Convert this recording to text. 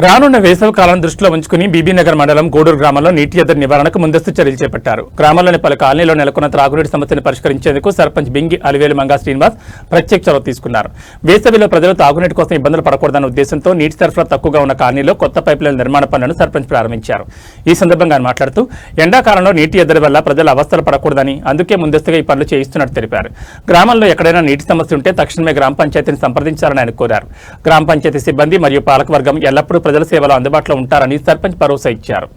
రానున్న వేసవి కాలం దృష్టిలో ఉంచుకుని బీబీనగర్ మండలం గూడూరు గ్రామంలో నీటి ఎద్దడి నివారణకు ముందస్తు చర్యలు చేపట్టారు. గ్రామంలోని పలు కాలనీలో నెలకొన్న త్రాగునీటి సమస్యను పరిష్కరించేందుకు సర్పంచ్ బింగి అలివేలు మంగా శ్రీనివాస్ ప్రత్యేక చొరవ తీసుకున్నారు. వేసవిలో ప్రజలు తాగునీటి కోసం ఇబ్బందులు పడకూడదన్న ఉద్దేశంతో నీటి సరఫరా తక్కువగా ఉన్న కాలనీలో కొత్త పైపులైన నిర్మాణ పనులను సర్పంచ్ ప్రారంభించారు. ఈ సందర్భంగా ఆయన మాట్లాడుతూ ఎండాకాలంలో నీటి ఎద్దడి వల్ల ప్రజలు అవస్థలు పడకూడదని అందుకే ముందస్తుగా ఈ పనులు చేయిస్తున్నట్టు తెలిపారు. గ్రామంలో ఎక్కడైనా నీటి సమస్య ఉంటే తక్షణమే గ్రామ పంచాయతీని సంప్రదించాలని ఆయన కోరారు. గ్రామ పంచాయతీ సిబ్బంది మరియు పాలకవర్గం ఎల్లప్పుడూ ప్రజల సేవలో అందుబాటులో ఉంటారని సర్పంచ్ భరోసా ఇచ్చారు.